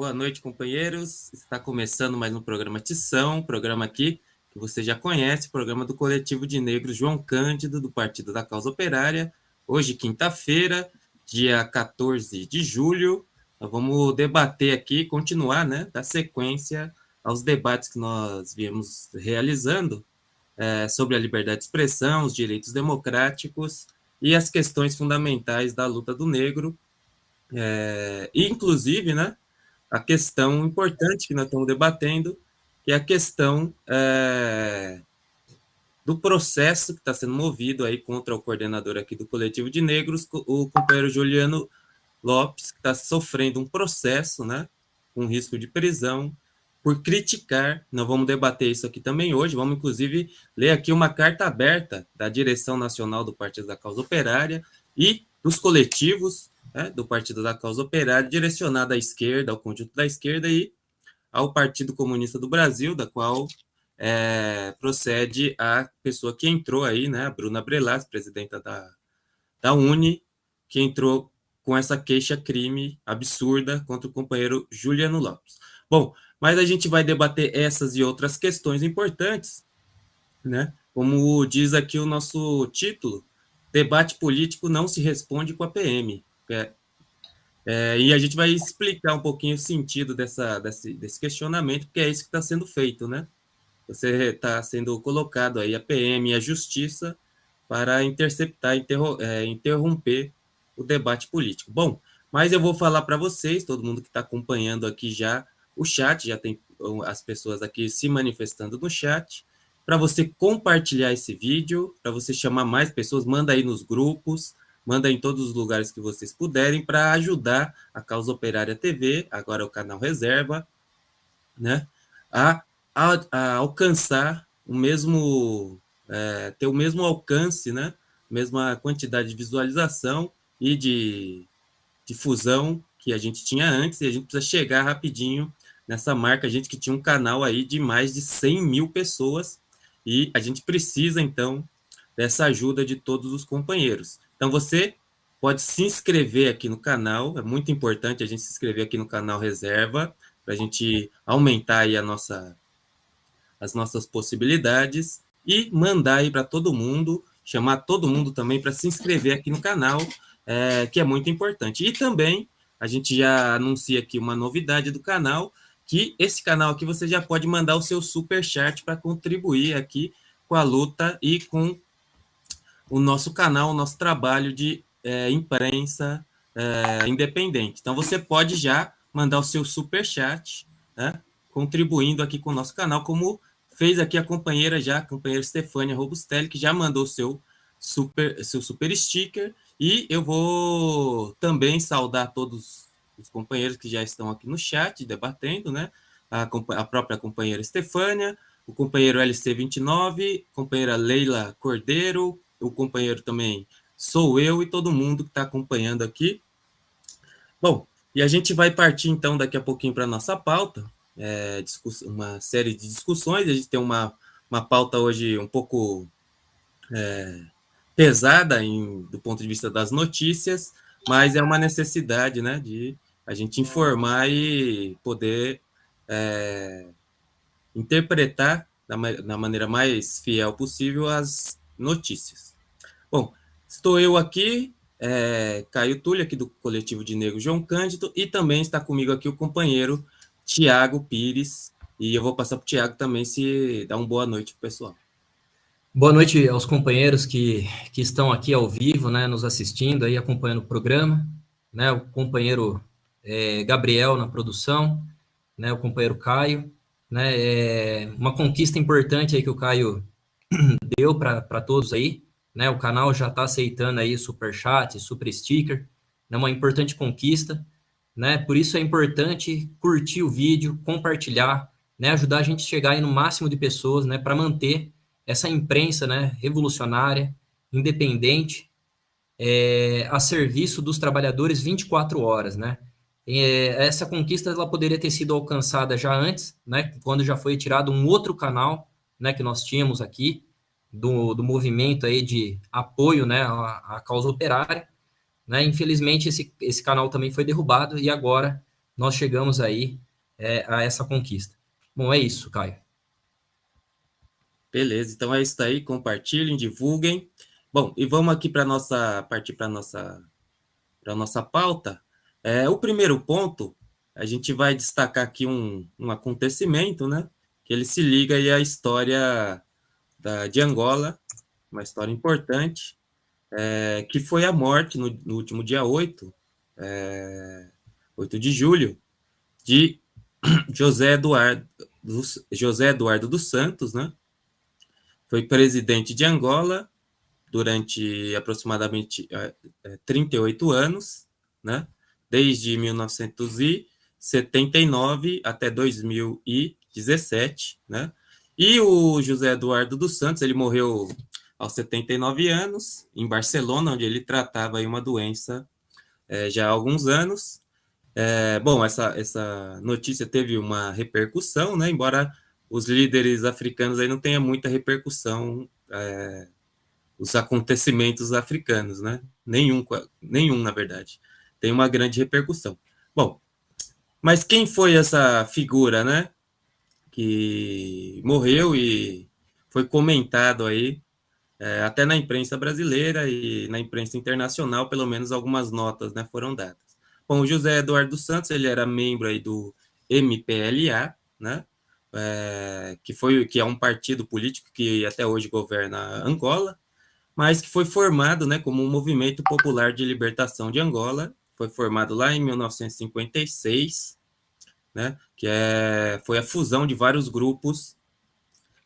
Boa noite, companheiros. Está começando mais um programa Tição, programa aqui que você já conhece, programa do Coletivo de Negros João Cândido, do Partido da Causa Operária. Hoje, quinta-feira, dia 14 de julho, nós vamos debater aqui, continuar, né, dar sequência aos debates que nós viemos realizando sobre a liberdade de expressão, os direitos democráticos e as questões fundamentais da luta do negro, inclusive, né, a questão importante que nós estamos debatendo, que é a questão do processo que está sendo movido aí contra o coordenador aqui do Coletivo de Negros, o companheiro Juliano Lopes, que está sofrendo um processo, né, com risco de prisão, por criticar. Nós vamos debater isso aqui também hoje, vamos inclusive ler aqui uma carta aberta da direção nacional do Partido da Causa Operária e dos coletivos, né, do Partido da Causa Operária, direcionada à esquerda, ao conjunto da esquerda e ao Partido Comunista do Brasil, da qual procede a pessoa que entrou aí, né, a Bruna Brelas, presidenta da UNE, que entrou com essa queixa-crime absurda contra o companheiro Juliano Lopes. Bom, mas a gente vai debater essas e outras questões importantes, né? Como diz aqui o nosso título, debate político não se responde com a PM. E a gente vai explicar um pouquinho o sentido desse questionamento, porque é isso que está sendo feito, né? Você está sendo colocado aí a PM e a Justiça para interceptar, interromper o debate político. Bom, mas eu vou falar para vocês, todo mundo que está acompanhando aqui já o chat, já tem as pessoas aqui se manifestando no chat, para você compartilhar esse vídeo, para você chamar mais pessoas, manda aí nos grupos, manda em todos os lugares que vocês puderem, para ajudar a Causa Operária TV, agora o canal Reserva, né, a alcançar o mesmo, ter o mesmo alcance, né, mesma quantidade de visualização e de difusão que a gente tinha antes, e a gente precisa chegar rapidinho nessa marca, a gente que tinha um canal aí de mais de 100 mil pessoas, e a gente precisa, então, dessa ajuda de todos os companheiros. Então, você pode se inscrever aqui no canal, é muito importante a gente se inscrever aqui no canal Reserva, para a gente aumentar aí as nossas possibilidades, e mandar aí para todo mundo, chamar todo mundo também para se inscrever aqui no canal, que é muito importante. E também, a gente já anuncia aqui uma novidade do canal, que esse canal aqui você já pode mandar o seu superchat para contribuir aqui com a luta e com o nosso canal, o nosso trabalho de imprensa independente. Então, você pode já mandar o seu superchat, né, contribuindo aqui com o nosso canal, como fez aqui a companheira Stefânia Robustelli, que já mandou seu super sticker, e eu vou também saudar todos os companheiros que já estão aqui no chat, debatendo, né, a própria companheira Stefânia, o companheiro LC29, companheira Leila Cordeiro, o companheiro também sou eu e todo mundo que está acompanhando aqui. Bom, e a gente vai partir então daqui a pouquinho para a nossa pauta, uma série de discussões. A gente tem uma pauta hoje um pouco pesada do ponto de vista das notícias, mas é uma necessidade, né, de a gente informar e poder interpretar da maneira mais fiel possível as notícias. Bom, estou eu aqui, Caio Túlio, aqui do Coletivo de Negros João Cândido, e também está comigo aqui o companheiro Tiago Pires, e eu vou passar para o Tiago também se dá uma boa noite para o pessoal. Boa noite aos companheiros que estão aqui ao vivo, né, nos assistindo, aí, acompanhando o programa, né, o companheiro Gabriel na produção, né, o companheiro Caio, né, uma conquista importante aí que o Caio deu para todos aí, né, o canal já está aceitando aí superchat, super sticker, né, uma importante conquista, né, por isso é importante curtir o vídeo, compartilhar, né, ajudar a gente a chegar aí no máximo de pessoas, né, para manter essa imprensa, né, revolucionária, independente, a serviço dos trabalhadores 24 horas, né? Essa conquista ela poderia ter sido alcançada já antes, né, quando já foi tirado um outro canal, né, que nós tínhamos aqui, do movimento aí de apoio, né, à causa operária, né? Infelizmente, esse canal também foi derrubado e agora nós chegamos aí a essa conquista. Bom, é isso, Caio. Beleza, então é isso aí, compartilhem, divulguem. Bom, e vamos aqui para nossa partir para nossa pauta. O primeiro ponto, a gente vai destacar aqui um acontecimento, né? Que ele se liga aí à história de Angola, uma história importante, que foi a morte no último dia 8 de julho, de José Eduardo dos Santos, né? Foi presidente de Angola durante aproximadamente 38 anos, né? Desde 1979 até 2017, né? E o José Eduardo dos Santos, ele morreu aos 79 anos, em Barcelona, onde ele tratava aí uma doença já há alguns anos. Bom, essa notícia teve uma repercussão, né? Embora os líderes africanos aí não tenham muita repercussão, os acontecimentos africanos, né? Nenhum, na verdade, tem uma grande repercussão. Bom, mas quem foi essa figura, né? Que morreu e foi comentado aí, até na imprensa brasileira e na imprensa internacional, pelo menos algumas notas, né, foram dadas. Bom, o José Eduardo Santos, ele era membro aí do MPLA, né, que é um partido político que até hoje governa Angola, mas que foi formado, né, como um movimento popular de libertação de Angola, foi formado lá em 1956, né, foi a fusão de vários grupos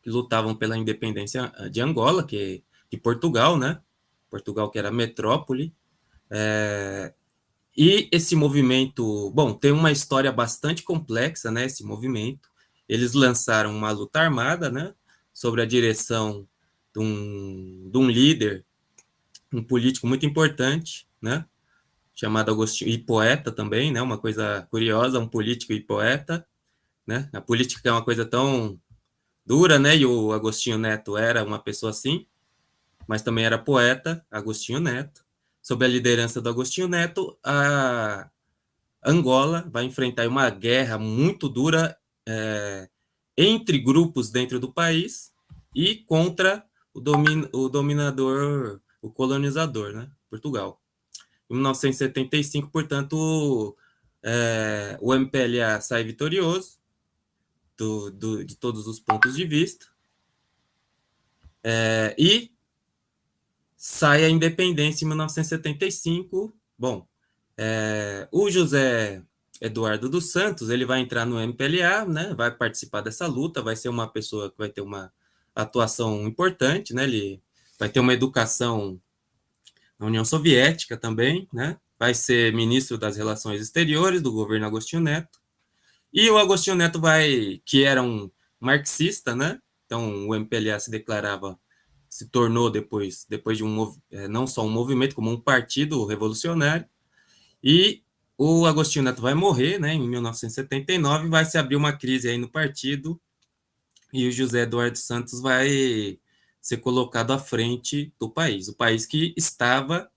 que lutavam pela independência de Angola, de Portugal, né? Portugal que era metrópole. E esse movimento, bom, tem uma história bastante complexa, né? Esse movimento. Eles lançaram uma luta armada, né? Sobre a direção de um líder, um político muito importante, né? Chamado Agostinho, e poeta também, né? Uma coisa curiosa, um político e poeta, né? A política é uma coisa tão dura, né? E o Agostinho Neto era uma pessoa assim, mas também era poeta, Agostinho Neto. Sob a liderança do Agostinho Neto, a Angola vai enfrentar uma guerra muito dura entre grupos dentro do país e contra o dominador, o colonizador, né? Portugal. Em 1975, portanto, o MPLA sai vitorioso de todos os pontos de vista e sai a independência em 1975. Bom, o José Eduardo dos Santos, ele vai entrar no MPLA, né, vai participar dessa luta, vai ser uma pessoa que vai ter uma atuação importante, né, ele vai ter uma educação na União Soviética também, né, vai ser ministro das Relações Exteriores do governo Agostinho Neto, e o Agostinho Neto que era um marxista, né, então o MPLA se tornou depois de não só um movimento, como um partido revolucionário, e o Agostinho Neto vai morrer, né, em 1979, vai se abrir uma crise aí no partido, e o José Eduardo Santos vai ser colocado à frente do país, o país que estava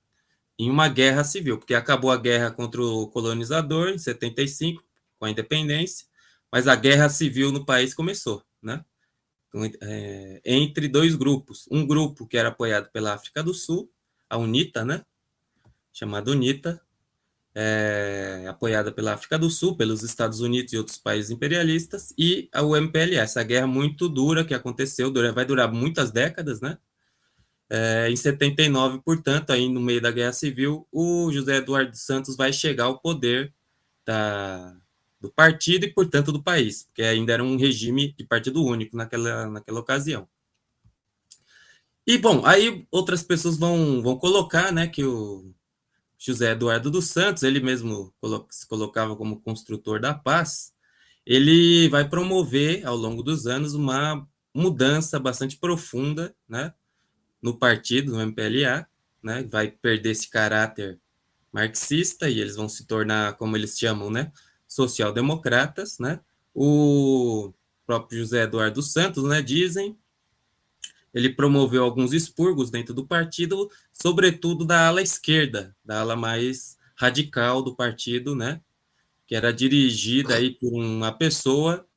em uma guerra civil, porque acabou a guerra contra o colonizador em 75, com a independência, mas a guerra civil no país começou, né? Entre dois grupos. Um grupo que era apoiado pela África do Sul, a UNITA, né? Chamada UNITA, apoiada pela África do Sul, pelos Estados Unidos e outros países imperialistas, e a UMPLA, essa guerra muito dura que aconteceu, vai durar muitas décadas, né? Em 79, portanto, aí no meio da Guerra Civil, o José Eduardo Santos vai chegar ao poder do partido e, portanto, do país, porque ainda era um regime de partido único naquela ocasião. E, bom, aí outras pessoas vão colocar, né, que o José Eduardo dos Santos, ele mesmo se colocava como construtor da paz, ele vai promover, ao longo dos anos, uma mudança bastante profunda, né, no partido, no MPLA, né, vai perder esse caráter marxista e eles vão se tornar, como eles chamam, né, social-democratas, né, o próprio José Eduardo Santos, né, dizem, ele promoveu alguns expurgos dentro do partido, sobretudo da ala esquerda, da ala mais radical do partido, né, que era dirigida aí por uma pessoa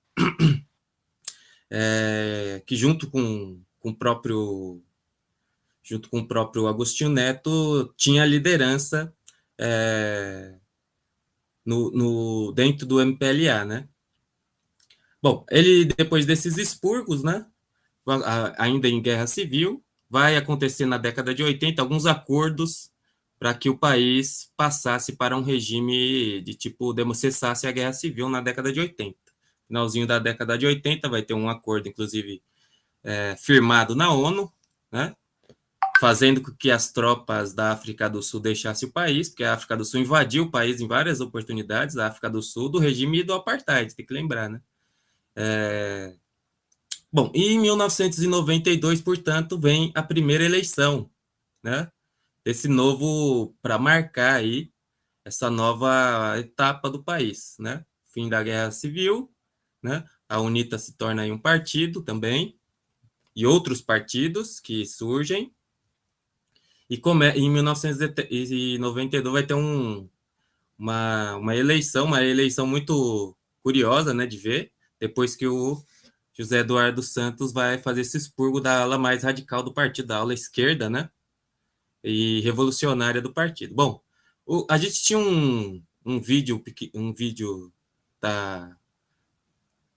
que junto com o próprio Agostinho Neto tinha liderança dentro do MPLA, né? Bom, ele depois desses expurgos, né, ainda em guerra civil, vai acontecer na década de 80 alguns acordos para que o país passasse para um regime de tipo, cessasse a guerra civil na década de 80. Finalzinho da década de 80 vai ter um acordo, inclusive, firmado na ONU, né, fazendo com que as tropas da África do Sul deixassem o país, porque a África do Sul invadiu o país em várias oportunidades, a África do Sul, do regime do apartheid, tem que lembrar, né? Bom, em 1992, portanto, vem a primeira eleição, né? Esse novo, para marcar aí essa nova etapa do país, né? Fim da Guerra Civil, né? A UNITA se torna aí um partido também, e outros partidos que surgem, e em 1992 vai ter uma eleição muito curiosa, né, de ver, depois que o José Eduardo Santos vai fazer esse expurgo da ala mais radical do partido, da ala esquerda, né, e revolucionária do partido. Bom, a gente tinha um vídeo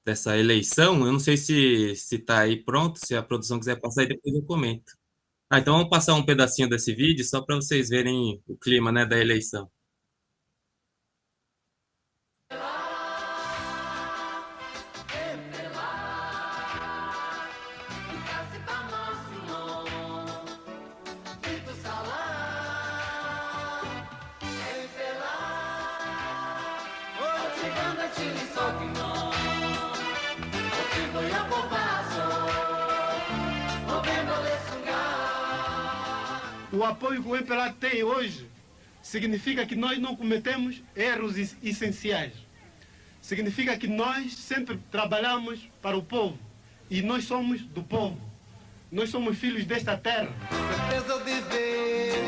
dessa eleição, eu não sei se está aí pronto, se a produção quiser passar aí, depois eu comento. Então vamos passar um pedacinho desse vídeo, só para vocês verem o clima, né, da eleição. O apoio que o MPLA tem hoje significa que nós não cometemos erros essenciais. Significa que nós sempre trabalhamos para o povo e nós somos do povo. Nós somos filhos desta terra. Certeza de ver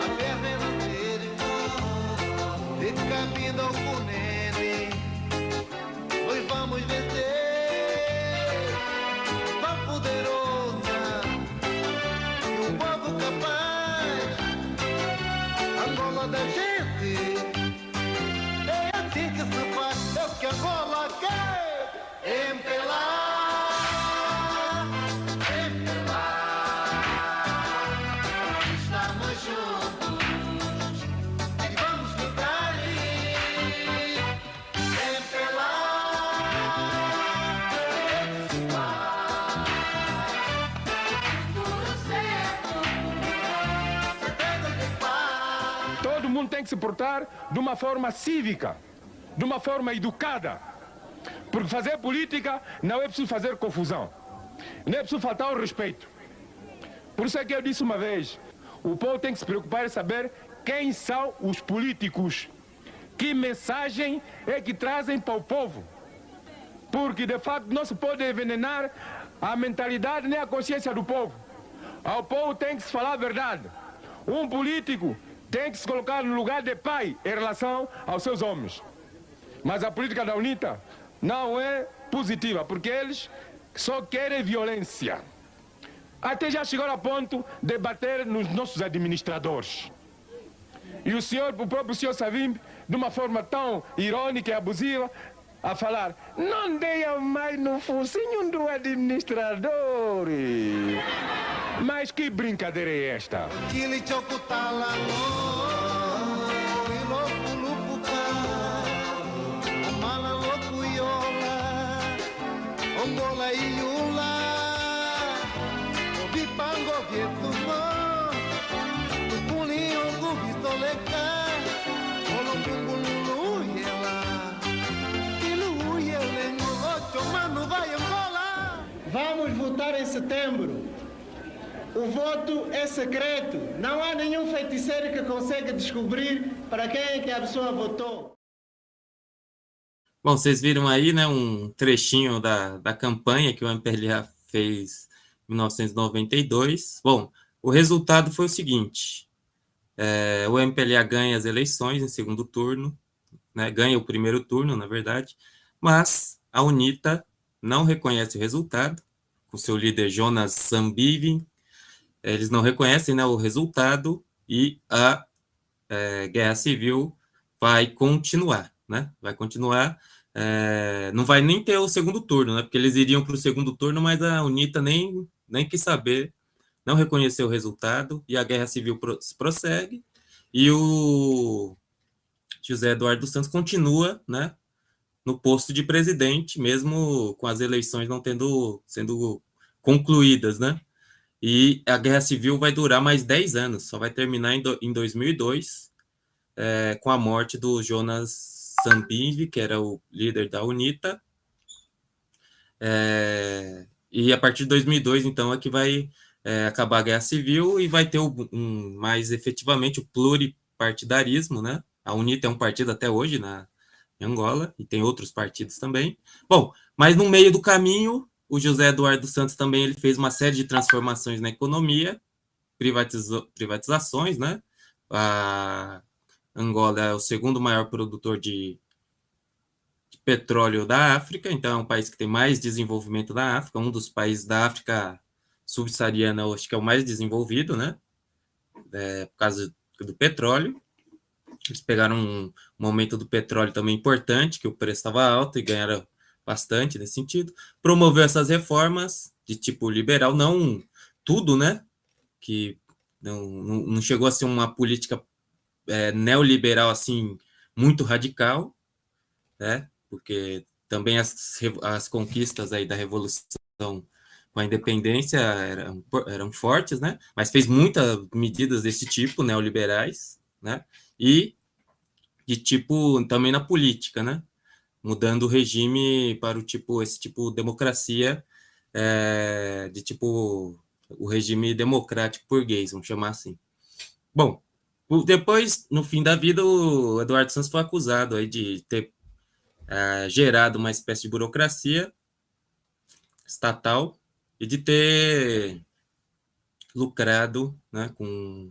a terra nascer, de caminho ao Cunene, nós vamos vencer. Tão poderosa e um povo capaz, Angola da gente. É assim que se faz, é o que Angola quer. MPLA. Todo mundo tem que se portar de uma forma cívica, de uma forma educada. Porque fazer política não é preciso fazer confusão. Não é preciso faltar ao respeito. Por isso é que eu disse uma vez, o povo tem que se preocupar em saber quem são os políticos. Que mensagem é que trazem para o povo. Porque, de fato, não se pode envenenar a mentalidade nem a consciência do povo. Ao povo tem que se falar a verdade. Um político tem que se colocar no lugar de pai em relação aos seus homens. Mas a política da UNITA não é positiva, porque eles só querem violência. Até já chegaram a ponto de bater nos nossos administradores. E o próprio senhor Savimbi, de uma forma tão irônica e abusiva, a falar: não deia mais no focinho do administrador. Mas que brincadeira é esta? Vamos votar em setembro. O voto é secreto. Não há nenhum feiticeiro que consegue descobrir para quem é que a pessoa votou. Bom, vocês viram aí, né, um trechinho da campanha que o MPLA fez em 1992. Bom, o resultado foi o seguinte: o MPLA ganha as eleições em segundo turno, né, ganha o primeiro turno, na verdade, mas a UNITA não reconhece o resultado, com seu líder Jonas Zambivi, eles não reconhecem, né, o resultado, e a guerra civil vai continuar, né? Vai continuar, não vai nem ter o segundo turno, né? Porque eles iriam para o segundo turno, mas a UNITA nem quis saber, não reconheceu o resultado, e a guerra civil prossegue, e o José Eduardo dos Santos continua, né, no posto de presidente, mesmo com as eleições não sendo concluídas, né? E a guerra civil vai durar mais 10 anos, só vai terminar em 2002, com a morte do Jonas Savimbi, que era o líder da UNITA. E a partir de 2002, então, é que vai acabar a guerra civil e vai ter mais efetivamente o pluripartidarismo, né? A UNITA é um partido até hoje em Angola, e tem outros partidos também. Bom, mas no meio do caminho, o José Eduardo dos Santos também ele fez uma série de transformações na economia, privatizações, né? A Angola é o segundo maior produtor de petróleo da África, então é um país que tem mais desenvolvimento da África, um dos países da África subsaariana, eu acho que é o mais desenvolvido, né? Por causa do petróleo. Eles pegaram um aumento do petróleo também importante, que o preço estava alto e ganharam bastante nesse sentido. Promoveu essas reformas de tipo liberal, não tudo, né? Que não chegou a ser uma política neoliberal assim muito radical, né? Porque também as conquistas aí da Revolução com a independência eram fortes, né? Mas fez muitas medidas desse tipo, neoliberais, né? E de tipo também na política, né? Mudando o regime para esse tipo de democracia, de tipo o regime democrático burguês, vamos chamar assim. Bom, depois, no fim da vida, o Eduardo Santos foi acusado aí de ter gerado uma espécie de burocracia estatal e de ter lucrado, né, com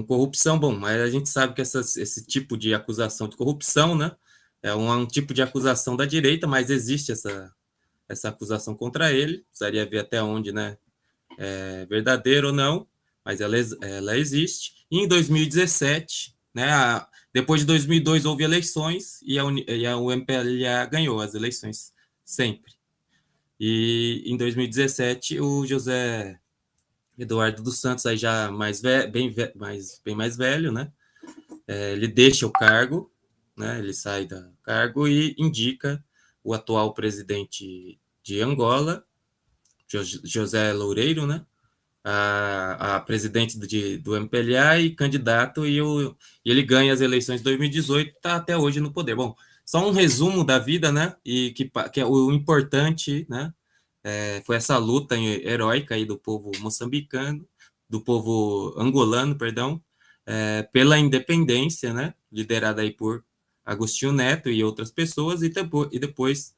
corrupção. Bom, mas a gente sabe que esse tipo de acusação de corrupção, né, é um tipo de acusação da direita, mas existe essa acusação contra ele, precisaria ver até onde, né, é verdadeiro ou não, mas ela existe. E em 2017, né, depois de 2002 houve eleições e o MPLA ganhou as eleições sempre. E em 2017 o José Eduardo dos Santos, aí já bem mais velho, né, ele deixa o cargo, né, ele sai do cargo e indica o atual presidente de Angola, José Loureiro, né, a presidente do MPLA e candidato, e ele ganha as eleições de 2018, está até hoje no poder. Bom, só um resumo da vida, né? E que é o importante, né? Foi essa luta heróica aí do povo moçambicano, do povo angolano, perdão, pela independência, né? Liderada aí por Agostinho Neto e outras pessoas, e depois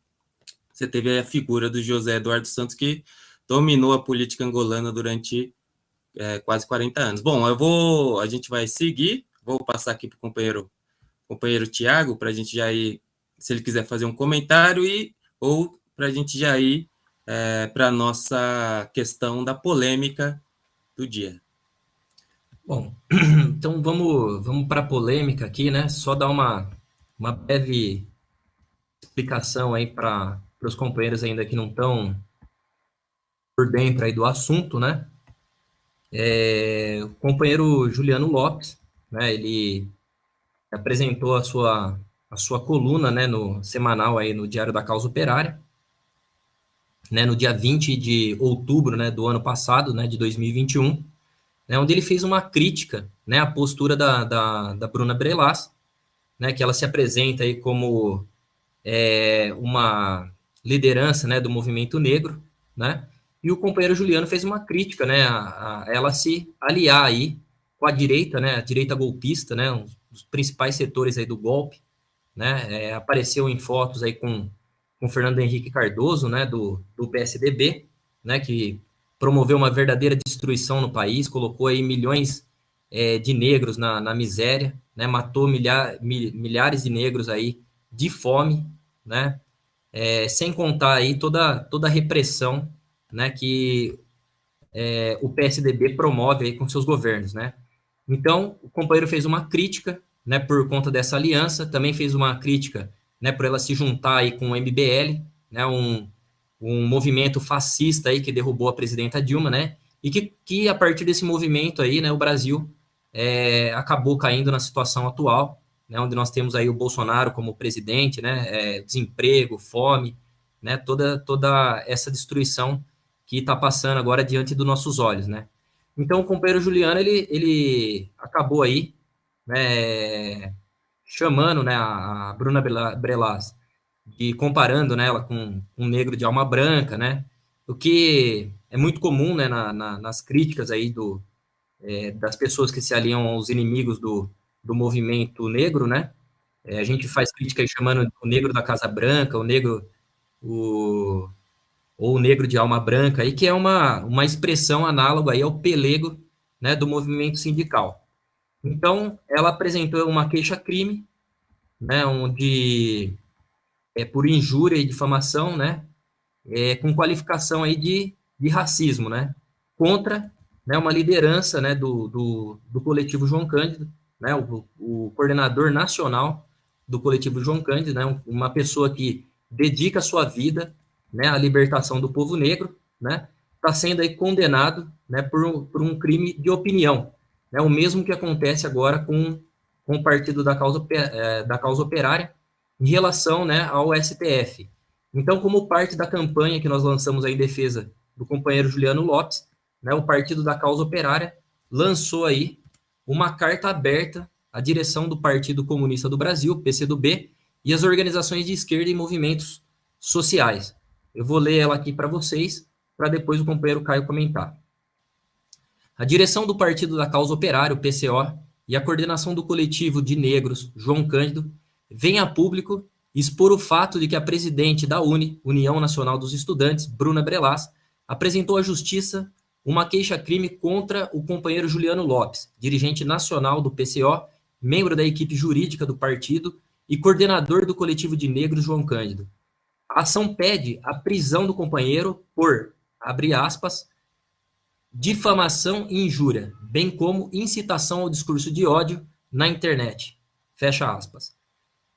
você teve a figura do José Eduardo Santos, que dominou a política angolana durante quase 40 anos. Bom, a gente vai seguir, vou passar aqui para o companheiro Tiago, para a gente já ir, se ele quiser fazer um comentário, ou para a gente já ir para a nossa questão da polêmica do dia. Bom, então vamos para a polêmica aqui, né? Só dar uma breve explicação aí para os companheiros ainda que não estão por dentro aí do assunto, né? O companheiro Juliano Lopes, né? Ele apresentou a sua coluna, né? No semanal aí no Diário da Causa Operária, né? No dia 20 de outubro, né? Do ano passado, né? De 2021, né? Onde ele fez uma crítica, né? À postura da Bruna Brelas, né? Que ela se apresenta aí como uma liderança, né? Do movimento negro, né? E o companheiro Juliano fez uma crítica, né, a ela se aliar aí com a direita, né, a direita golpista, né, um dos principais setores aí do golpe, né, apareceu em fotos aí com Fernando Henrique Cardoso, né, do PSDB, né, que promoveu uma verdadeira destruição no país, colocou aí milhões de negros na miséria, né? Matou milhares de negros aí de fome, né? Sem contar aí toda a repressão, né, que o PSDB promove aí com seus governos, né? Então, o companheiro fez uma crítica, né, por conta dessa aliança, também fez uma crítica, né, por ela se juntar aí com o MBL, né, um movimento fascista aí que derrubou a presidenta Dilma, né, e que a partir desse movimento aí, né, o Brasil acabou caindo na situação atual, né, onde nós temos aí o Bolsonaro como presidente, né, desemprego, fome, né, toda essa destruição que está passando agora diante dos nossos olhos, né. Então, o companheiro Juliano, ele acabou aí, né, chamando, né, a Bruna Brelas, e comparando, né, ela com um negro de alma branca, né, o que é muito comum, né, nas críticas aí das pessoas que se aliam aos inimigos do movimento negro, né. A gente faz crítica aí chamando o negro da Casa Branca, ou o negro de alma branca, aí, que é uma expressão análoga aí ao pelego, né, do movimento sindical. Então, ela apresentou uma queixa-crime, né, onde por injúria e difamação, né, com qualificação aí de racismo, né, contra, né, uma liderança, né, do coletivo João Cândido, né, o coordenador nacional do coletivo João Cândido, né, uma pessoa que dedica a sua vida, né, à libertação do povo negro, né, está sendo aí condenado, né, por um crime de opinião, né, o mesmo que acontece agora com o Partido da Causa Operária em relação, né, ao STF. Então, como parte da campanha que nós lançamos aí em defesa do companheiro Juliano Lopes, né, o Partido da Causa Operária lançou aí uma carta aberta à direção do Partido Comunista do Brasil, PCdoB, e as organizações de esquerda e movimentos sociais. Eu vou ler ela aqui para vocês, para depois o companheiro Caio comentar. A direção do Partido da Causa Operária, o PCO, e a coordenação do coletivo de negros, João Cândido, vem a público expor o fato de que a presidente da União Nacional dos Estudantes, Bruna Brelas, apresentou à Justiça uma queixa-crime contra o companheiro Juliano Lopes, dirigente nacional do PCO, membro da equipe jurídica do partido e coordenador do coletivo de negros João Cândido. A ação pede a prisão do companheiro por, abre aspas, difamação e injúria, bem como incitação ao discurso de ódio na internet, fecha aspas.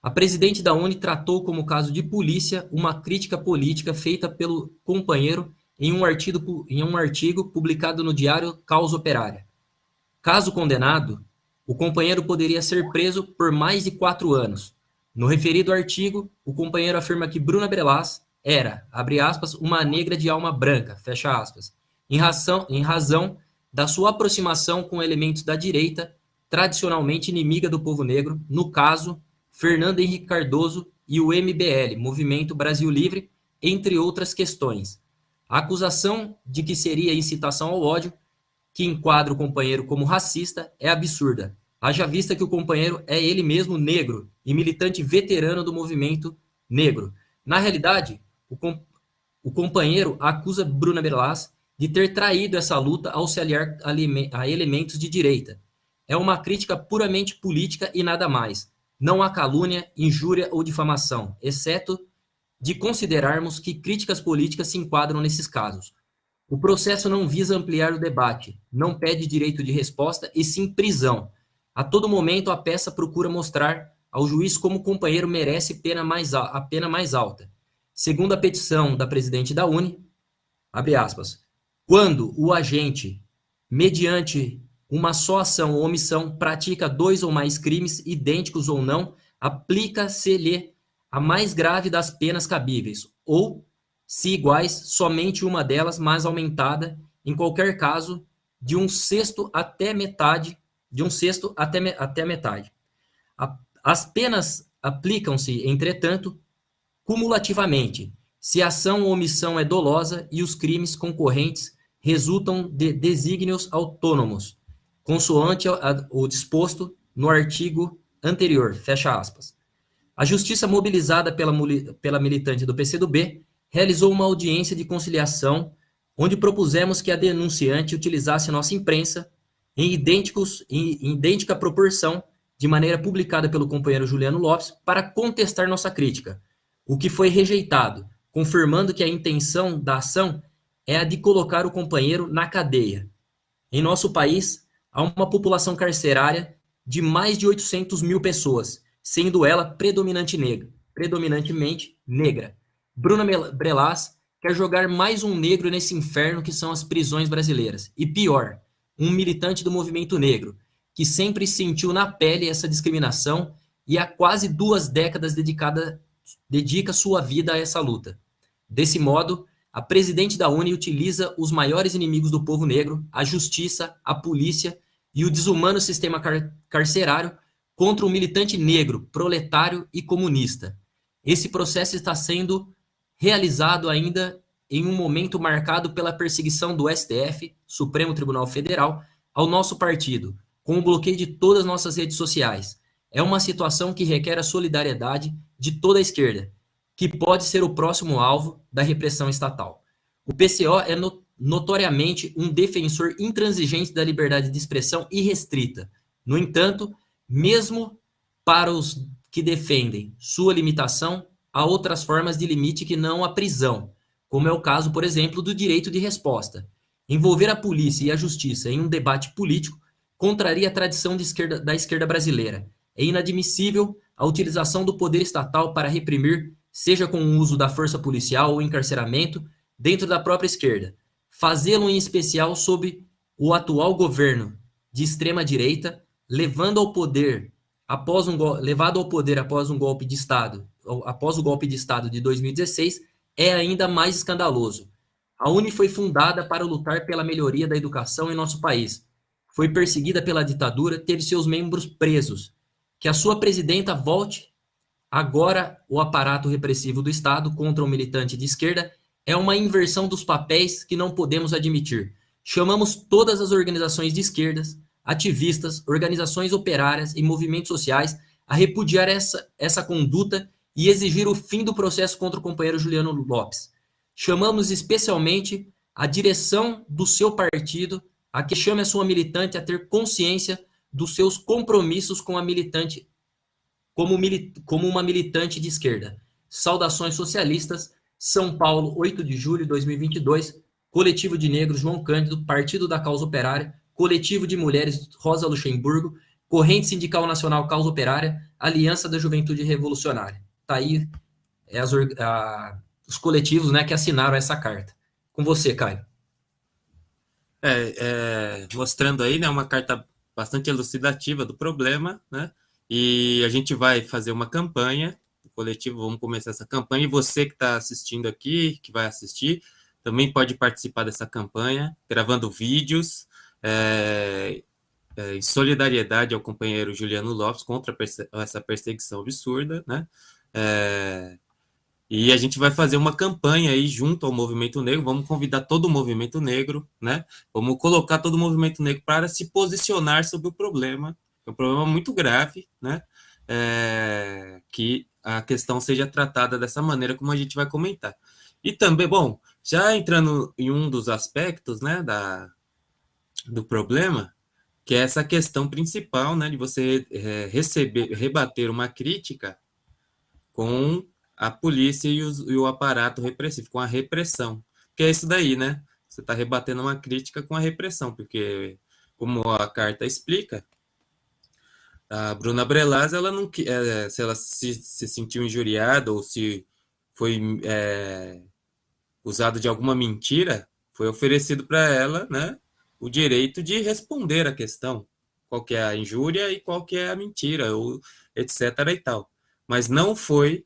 A presidente da UNE tratou como caso de polícia uma crítica política feita pelo companheiro em um artigo publicado no diário Causa Operária. Caso condenado, o companheiro poderia ser preso por mais de 4 anos. No referido artigo, o companheiro afirma que Bruna Brelas era, abre aspas, uma negra de alma branca, fecha aspas, em razão da sua aproximação com elementos da direita, tradicionalmente inimiga do povo negro, no caso, Fernando Henrique Cardoso e o MBL, Movimento Brasil Livre, entre outras questões. A acusação de que seria incitação ao ódio, que enquadra o companheiro como racista, é absurda, haja vista que o companheiro é ele mesmo negro e militante veterano do movimento negro. Na realidade, o companheiro acusa Bruna Brelas de ter traído essa luta ao se aliar a elementos de direita. É uma crítica puramente política e nada mais. Não há calúnia, injúria ou difamação, exceto de considerarmos que críticas políticas se enquadram nesses casos. O processo não visa ampliar o debate, não pede direito de resposta e sim prisão. A todo momento a peça procura mostrar ao juiz como o companheiro merece a pena mais alta. Segundo a petição da presidente da UNE, abre aspas, quando o agente, mediante uma só ação ou omissão, pratica 2 ou mais crimes, idênticos ou não, aplica-se-lhe a mais grave das penas cabíveis, ou, se iguais, somente uma delas, mais aumentada, em qualquer caso, de 1/6 até metade, até metade. As penas aplicam-se, entretanto, cumulativamente, se a ação ou omissão é dolosa e os crimes concorrentes resultam de desígnios autônomos, consoante o disposto no artigo anterior, fecha aspas. A justiça mobilizada pela militante do PCdoB realizou uma audiência de conciliação onde propusemos que a denunciante utilizasse nossa imprensa em idêntica proporção, de maneira publicada pelo companheiro Juliano Lopes, para contestar nossa crítica, o que foi rejeitado, confirmando que a intenção da ação é a de colocar o companheiro na cadeia. Em nosso país, há uma população carcerária de mais de 800 mil pessoas, sendo ela predominantemente negra. Bruna Brelas quer jogar mais um negro nesse inferno que são as prisões brasileiras. E pior, um militante do movimento negro, que sempre sentiu na pele essa discriminação e há quase 2 décadas dedica sua vida a essa luta. Desse modo, a presidente da UNE utiliza os maiores inimigos do povo negro, a justiça, a polícia e o desumano sistema carcerário contra um militante negro, proletário e comunista. Esse processo está sendo realizado ainda em um momento marcado pela perseguição do STF, Supremo Tribunal Federal, ao nosso partido, com o bloqueio de todas as nossas redes sociais. É uma situação que requer a solidariedade de toda a esquerda, que pode ser o próximo alvo da repressão estatal. O PCO é notoriamente um defensor intransigente da liberdade de expressão irrestrita. No entanto, mesmo para os que defendem sua limitação, há outras formas de limite que não a prisão, como é o caso, por exemplo, do direito de resposta. Envolver a polícia e a justiça em um debate político contraria a tradição da esquerda brasileira. É inadmissível a utilização do poder estatal para reprimir, seja com o uso da força policial ou encarceramento, dentro da própria esquerda. Fazê-lo em especial sob o atual governo de extrema-direita, levado ao poder após um golpe de Estado, após o golpe de Estado de 2016, é ainda mais escandaloso. A UNE foi fundada para lutar pela melhoria da educação em nosso país. Foi perseguida pela ditadura, teve seus membros presos. Que a sua presidenta volte agora o aparato repressivo do Estado contra um militante de esquerda é uma inversão dos papéis que não podemos admitir. Chamamos todas as organizações de esquerdas, ativistas, organizações operárias e movimentos sociais a repudiar essa conduta e exigir o fim do processo contra o companheiro Juliano Lopes. Chamamos especialmente a direção do seu partido a que chame a sua militante a ter consciência dos seus compromissos com a militante, como uma militante de esquerda. Saudações socialistas, São Paulo, 8 de julho de 2022, Coletivo de Negros João Cândido, Partido da Causa Operária, Coletivo de Mulheres Rosa Luxemburgo, Corrente Sindical Nacional Causa Operária, Aliança da Juventude Revolucionária. Tá aí os coletivos, né, que assinaram essa carta. Com você, Caio. Mostrando aí, né, uma carta bastante elucidativa do problema, né, e a gente vai fazer uma campanha, o coletivo, vamos começar essa campanha, e você que está assistindo aqui, que vai assistir, também pode participar dessa campanha, gravando vídeos, em solidariedade ao companheiro Juliano Lopes contra essa perseguição absurda, né, e a gente vai fazer uma campanha aí junto ao movimento negro, vamos convidar todo o movimento negro, né? Vamos colocar todo o movimento negro para se posicionar sobre o problema, é um problema muito grave, né? Que a questão seja tratada dessa maneira como a gente vai comentar. E também, bom, já entrando em um dos aspectos, né, do problema, que é essa questão principal, né, de você rebater uma crítica com a polícia e o aparato repressivo, com a repressão. Que é isso daí, né? Você está rebatendo uma crítica com a repressão, porque, como a carta explica, a Bruna Brelas, ela não, se ela se sentiu injuriada ou se foi usado de alguma mentira, foi oferecido para ela, né, o direito de responder a questão, qual que é a injúria e qual que é a mentira, ou etc. e tal. Mas não foi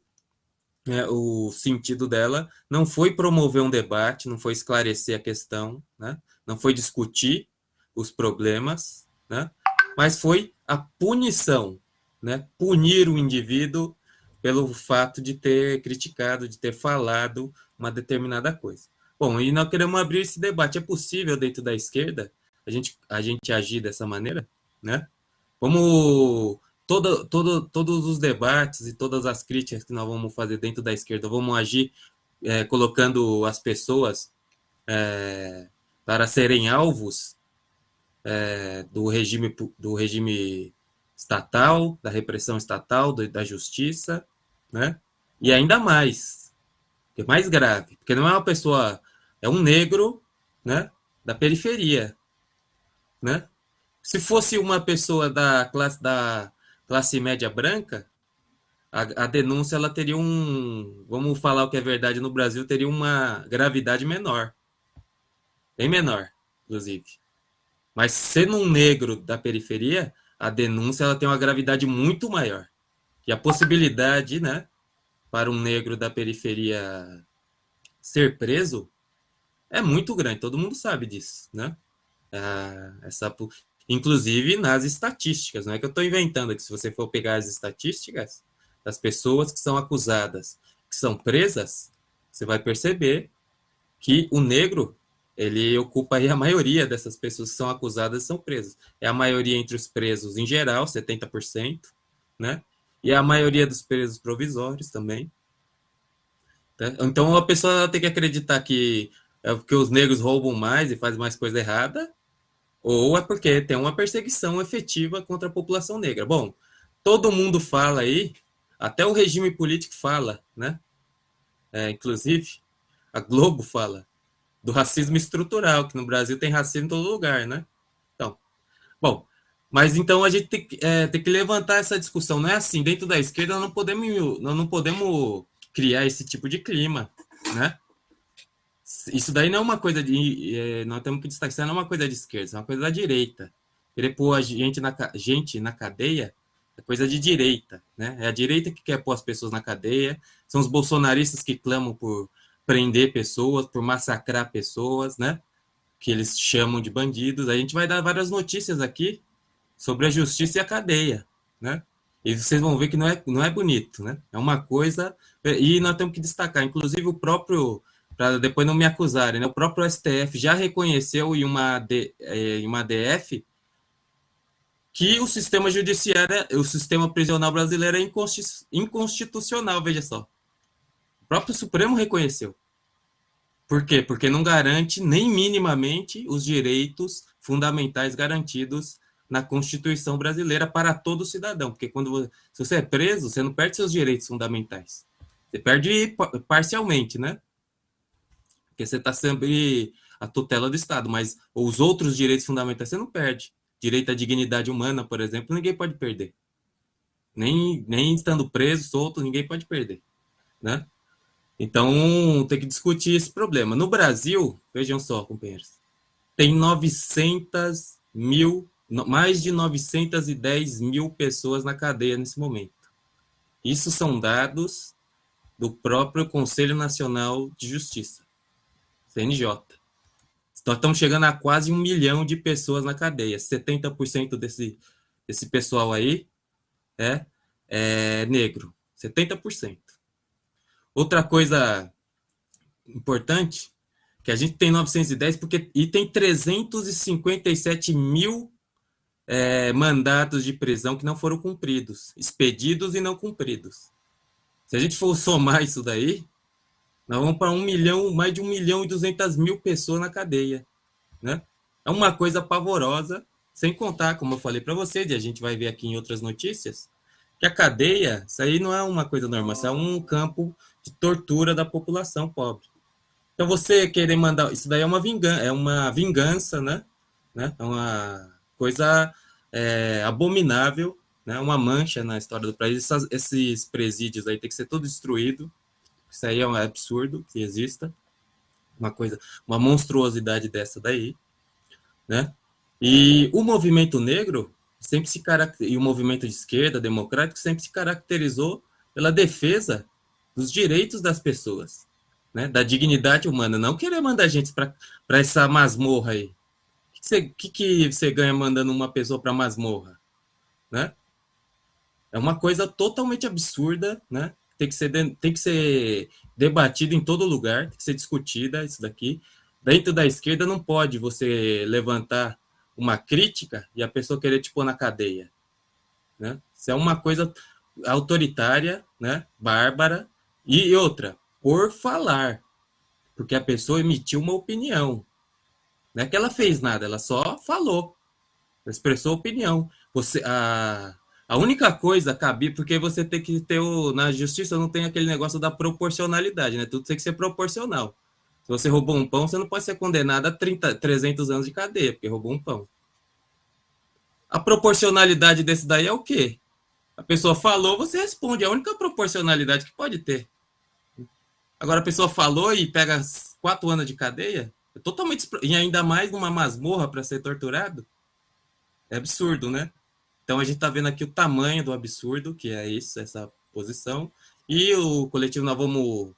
o sentido dela não foi promover um debate, não foi esclarecer a questão, né? Não foi discutir os problemas, né? Mas foi a punição, né? Punir o indivíduo pelo fato de ter criticado, de ter falado uma determinada coisa. Bom, e nós queremos abrir esse debate. É possível, dentro da esquerda, a gente agir dessa maneira, né? Vamos... Todos os debates e todas as críticas que nós vamos fazer dentro da esquerda, vamos agir colocando as pessoas para serem alvos do regime estatal, da repressão estatal, da justiça, né? E ainda mais, que é mais grave, porque não é uma pessoa, é um negro, né? Da periferia, né? Se fosse uma pessoa da classe média branca, a denúncia ela teria vamos falar o que é verdade no Brasil, teria uma gravidade menor, bem menor, inclusive. Mas sendo um negro da periferia, a denúncia ela tem uma gravidade muito maior. E a possibilidade, né, para um negro da periferia ser preso é muito grande, todo mundo sabe disso, né? Inclusive nas estatísticas, não é que eu estou inventando aqui, se você for pegar as estatísticas das pessoas que são acusadas, que são presas, você vai perceber que o negro, ele ocupa aí a maioria dessas pessoas que são acusadas são presas. É a maioria entre os presos em geral, 70%, né? E a maioria dos presos provisórios também. Tá? Então a pessoa tem que acreditar que é porque os negros roubam mais e fazem mais coisa errada, ou é porque tem uma perseguição efetiva contra a população negra. Bom, todo mundo fala aí, até o regime político fala, né? Inclusive, a Globo fala do racismo estrutural, que no Brasil tem racismo em todo lugar, né? Então, bom, mas então a gente tem que levantar essa discussão. Não é assim, dentro da esquerda nós não podemos criar esse tipo de clima, né? Isso daí não é uma coisa nós temos que destacar, isso não é uma coisa de esquerda, isso é uma coisa da direita. Querer pôr a gente na cadeia é coisa de direita, né? É a direita que quer pôr as pessoas na cadeia, são os bolsonaristas que clamam por prender pessoas, por massacrar pessoas, né? Que eles chamam de bandidos. A gente vai dar várias notícias aqui sobre a justiça e a cadeia, né? E vocês vão ver que não é bonito, né? É uma coisa... E nós temos que destacar, inclusive o próprio... Para depois não me acusarem, né? O próprio STF já reconheceu em uma DF que o sistema judiciário, o sistema prisional brasileiro é inconstitucional, veja só. O próprio Supremo reconheceu. Por quê? Porque não garante nem minimamente os direitos fundamentais garantidos na Constituição brasileira para todo cidadão. Porque se você é preso, você não perde seus direitos fundamentais. Você perde parcialmente, né? Porque você está sempre a tutela do Estado, mas os outros direitos fundamentais você não perde. Direito à dignidade humana, por exemplo, ninguém pode perder. Nem estando preso, solto, ninguém pode perder, né? Então, tem que discutir esse problema. No Brasil, vejam só, companheiros, tem mais de 910 mil pessoas na cadeia nesse momento. Isso são dados do próprio Conselho Nacional de Justiça, CNJ. Nós estamos chegando a quase 1 milhão de pessoas na cadeia. 70% desse pessoal aí é negro. 70%. Outra coisa importante, que a gente tem 910 e tem 357 mil mandatos de prisão que não foram cumpridos, expedidos e não cumpridos. Se a gente for somar isso daí, nós vamos para mais de 1 milhão e 200 mil pessoas na cadeia, né? É uma coisa pavorosa, sem contar, como eu falei para vocês, e a gente vai ver aqui em outras notícias, que a cadeia, isso aí não é uma coisa normal, isso é um campo de tortura da população pobre. Então você querer mandar, isso daí é uma vingança, né? É uma coisa abominável, né? Uma mancha na história do país. Esses presídios aí tem que ser tudo destruído. Isso aí é um absurdo que exista uma monstruosidade dessa daí, né? E o movimento negro e o movimento de esquerda democrático sempre se caracterizou pela defesa dos direitos das pessoas, né? Da dignidade humana, não querer mandar gente para essa masmorra aí. O que você ganha mandando uma pessoa para masmorra, né? É uma coisa totalmente absurda, né? Tem que ser debatido em todo lugar, tem que ser discutida isso daqui. Dentro da esquerda não pode você levantar uma crítica e a pessoa querer te pôr na cadeia, né? Isso é uma coisa autoritária, né? Bárbara. E outra, por falar, porque a pessoa emitiu uma opinião. Não é que ela fez nada, ela só falou. expressou opinião. A única coisa cabível, porque você tem que ter na justiça não tem aquele negócio da proporcionalidade, né? Tudo tem que ser proporcional. Se você roubou um pão, você não pode ser condenado a 300 anos de cadeia, porque roubou um pão. A proporcionalidade desse daí é o quê? A pessoa falou, você responde. É a única proporcionalidade que pode ter. Agora a pessoa falou e pega 4 anos de cadeia, é totalmente, e ainda mais numa masmorra para ser torturado. É absurdo, né? Então a gente está vendo aqui o tamanho do absurdo, que é isso, essa posição. E o coletivo, nós vamos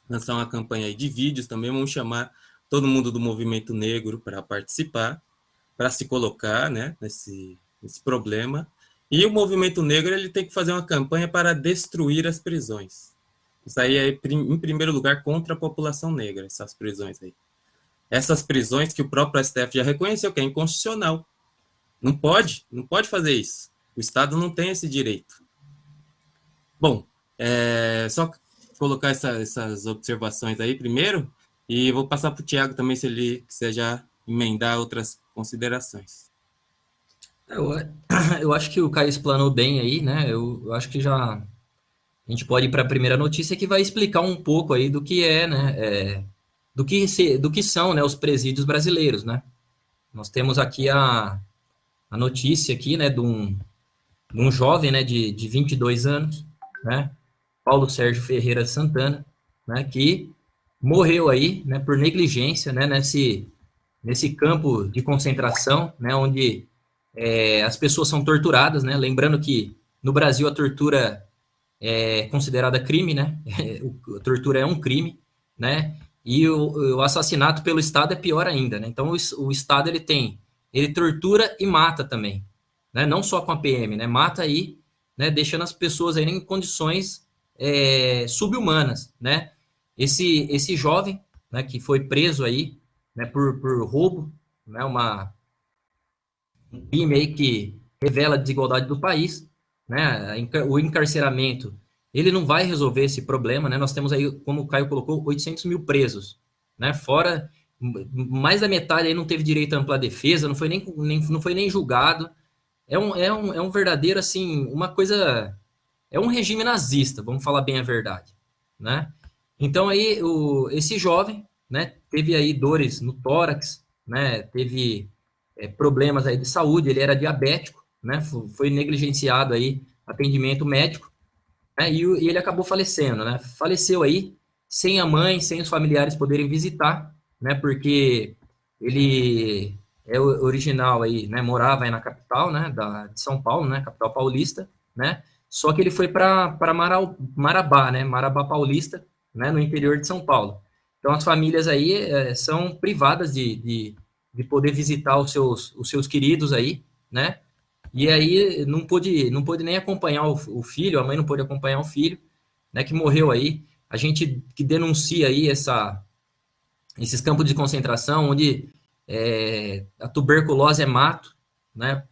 lançar uma campanha aí de vídeos também, vamos chamar todo mundo do movimento negro para participar, para se colocar, né, nesse problema. E o movimento negro ele tem que fazer uma campanha para destruir as prisões. Isso aí é, em primeiro lugar, contra a população negra, essas prisões aí. Essas prisões que o próprio STF já reconheceu que é inconstitucional. Não pode fazer isso. O Estado não tem esse direito. Bom, só colocar essas observações aí primeiro, e vou passar para o Tiago também, se ele quiser já emendar outras considerações. Eu acho que o Caio explanou bem aí, né? Eu acho que já a gente pode ir para a primeira notícia que vai explicar um pouco aí do que é, né? Do que são, né, os presídios brasileiros, né? Nós temos aqui a notícia aqui, né, de um jovem, né, de 22 anos, né? Paulo Sérgio Ferreira Santana, né, que morreu aí, né, por negligência, né, nesse campo de concentração, né, onde as pessoas são torturadas, né, lembrando que no Brasil a tortura é considerada crime, né, a tortura é um crime, né, e o assassinato pelo Estado é pior ainda, né, então o Estado ele tortura e mata também, né, não só com a PM, né, mata aí, né, deixando as pessoas aí em condições subhumanas, né, esse jovem, né, que foi preso aí, né, por roubo, né, um crime aí que revela a desigualdade do país, né, o encarceramento, ele não vai resolver esse problema, né, nós temos aí, como o Caio colocou, 800 mil presos, né, fora, mais da metade aí não teve direito à ampla defesa, não foi nem julgado, é um verdadeiro, assim, uma coisa, é um regime nazista, vamos falar bem a verdade, né, então aí esse jovem, né, teve aí dores no tórax, né, teve problemas aí de saúde, ele era diabético, né, foi negligenciado aí atendimento médico, né, e ele acabou falecendo, né, faleceu aí sem a mãe, sem os familiares poderem visitar, né, porque ele é original aí, né, morava aí na capital, né, de São Paulo, né, capital paulista, né, só que ele foi para Marabá, né, Marabá Paulista, né, no interior de São Paulo. Então as famílias aí são privadas de poder visitar os seus queridos aí, né? E aí não pôde nem acompanhar o filho, a mãe não pôde acompanhar o filho, né? Que morreu aí. A gente que denuncia aí esses campos de concentração onde a tuberculose é mato, né?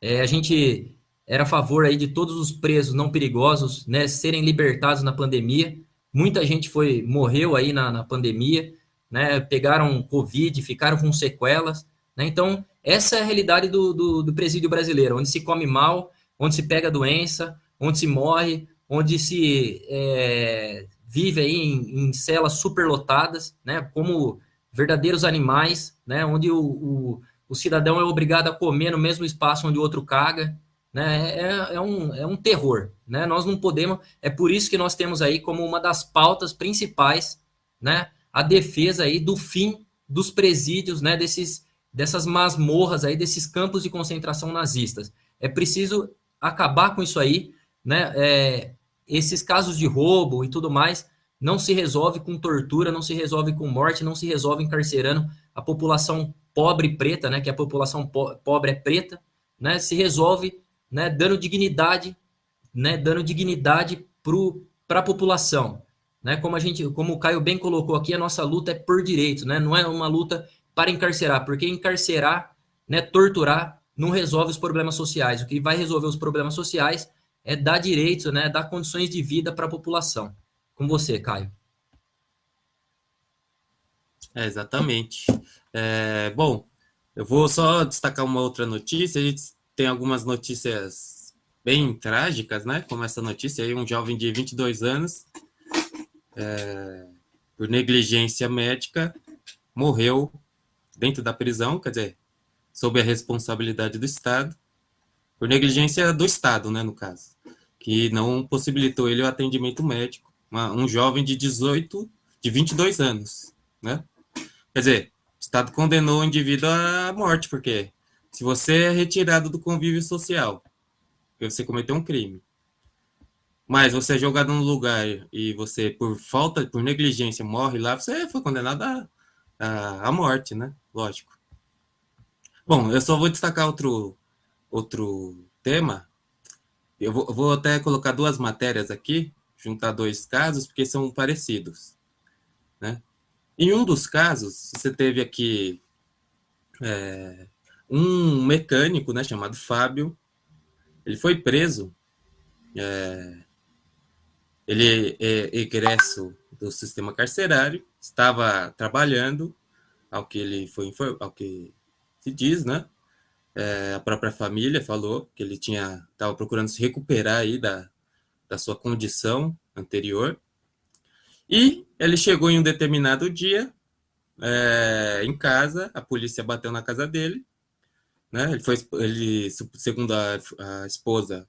A gente era a favor aí de todos os presos não perigosos, né? Serem libertados na pandemia. Muita gente morreu aí na pandemia, né? Pegaram Covid, ficaram com sequelas, né? Então, essa é a realidade do presídio brasileiro, onde se come mal, onde se pega doença, onde se morre, onde se vive aí em celas superlotadas, né? Como verdadeiros animais, né? Onde o cidadão é obrigado a comer no mesmo espaço onde o outro caga, né? É um terror, né? Nós não podemos, é por isso que nós temos aí como uma das pautas principais, né, a defesa aí do fim dos presídios, né, dessas masmorras aí, desses campos de concentração nazistas. É preciso acabar com isso aí, né? Esses casos de roubo e tudo mais não se resolve com tortura, não se resolve com morte, não se resolve encarcerando a população pobre e preta, né, que a população pobre é preta, né, se resolve, né, dando dignidade, né, para a população, né, como o Caio bem colocou aqui, a nossa luta é por direito, né, não é uma luta para encarcerar, porque encarcerar, né, torturar, não resolve os problemas sociais. O que vai resolver os problemas sociais é dar direitos, né, dar condições de vida para a população. Com você, Caio. Exatamente. Bom, Eu vou só destacar uma outra notícia. A gente tem algumas notícias bem trágicas, né? Como essa notícia aí, um jovem de 22 anos, por negligência médica, morreu dentro da prisão, quer dizer, sob a responsabilidade do Estado, por negligência do Estado, né, no caso, que não possibilitou ele o atendimento médico. Um jovem de 22 anos, né? Quer dizer, o Estado condenou o indivíduo à morte, porque se você é retirado do convívio social, porque você cometeu um crime, mas você é jogado num lugar e você, por negligência, morre lá, você foi condenado à morte, né? Lógico. Bom, eu só vou destacar outro tema. Eu vou até colocar duas matérias aqui, juntar dois casos, porque são parecidos, né? Em um dos casos, você teve aqui um mecânico, né, chamado Fábio. Ele foi preso. Ele é egresso do sistema carcerário, estava trabalhando, ao que se diz, né? A própria família falou que ele estava procurando se recuperar aí da sua condição anterior. E ele chegou em um determinado dia em casa, a polícia bateu na casa dele, né? Ele, segundo a esposa,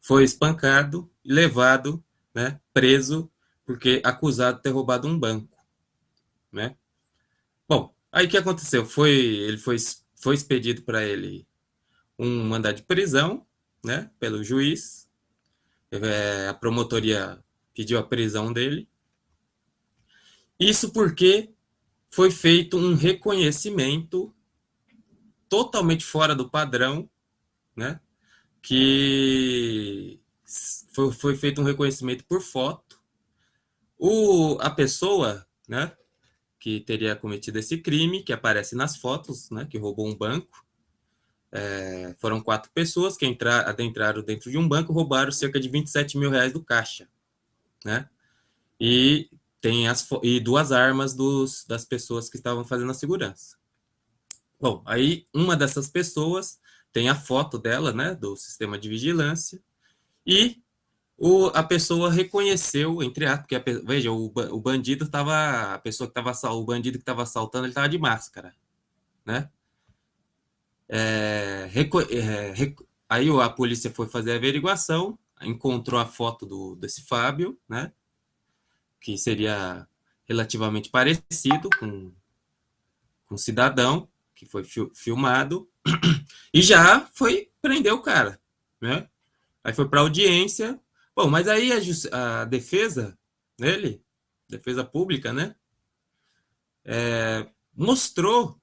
foi espancado, levado, né, preso, porque acusado de ter roubado um banco, né? Bom, aí o que aconteceu? Foi expedido para ele um mandado de prisão, né, pelo juiz. A promotoria pediu a prisão dele. Isso porque foi feito um reconhecimento totalmente fora do padrão, né? Que foi feito um reconhecimento por foto. A pessoa, né, que teria cometido esse crime, que aparece nas fotos, né, que roubou um banco, foram 4 pessoas que adentraram dentro de um banco, roubaram cerca de 27 mil reais do caixa, né? E tem e 2 armas das pessoas que estavam fazendo a segurança. Bom, aí uma dessas pessoas tem a foto dela, né, do sistema de vigilância, e a pessoa reconheceu, entre aspas, porque veja, o bandido estava, o bandido que estava assaltando, ele estava de máscara, né? Aí a polícia foi fazer a averiguação, encontrou a foto desse Fábio, né? Que seria relativamente parecido com um cidadão que foi filmado, e já foi prender o cara, né? Aí foi para audiência. Bom, mas aí a defesa dele, defesa pública, né, mostrou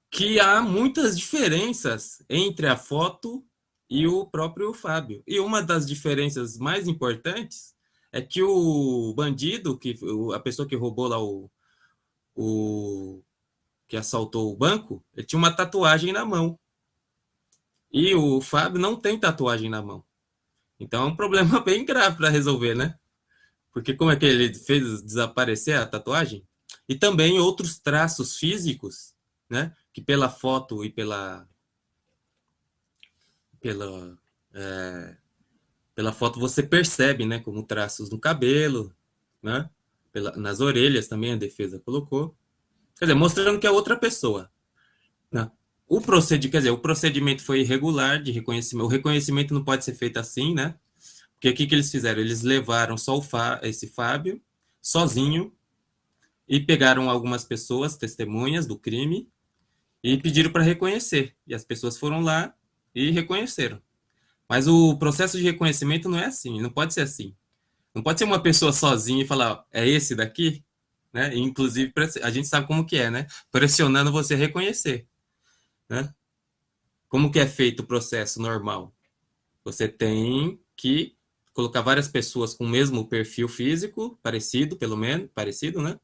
que há muitas diferenças entre a foto e o próprio Fábio. E uma das diferenças mais importantes é que o bandido, a pessoa que roubou lá que assaltou o banco, ele tinha uma tatuagem na mão. E o Fábio não tem tatuagem na mão. Então é um problema bem grave para resolver, né? Porque como é que ele fez desaparecer a tatuagem? E também outros traços físicos, né? Que pela foto e pela foto você percebe, né? Como traços no cabelo, né? Nas orelhas também a defesa colocou. Quer dizer, mostrando que é outra pessoa. Né? O procedimento foi irregular de reconhecimento. O reconhecimento não pode ser feito assim, né? Porque o que eles fizeram? Eles levaram só esse Fábio, sozinho, e pegaram algumas pessoas, testemunhas do crime, e pediram para reconhecer. E as pessoas foram lá e reconheceram. Mas o processo de reconhecimento não é assim, não pode ser assim. Não pode ser uma pessoa sozinha e falar, é esse daqui? Né? E, inclusive, a gente sabe como que é, né? Pressionando você a reconhecer. Né? Como que é feito o processo normal? Você tem que colocar várias pessoas com o mesmo perfil físico, parecido, pelo menos, parecido, né?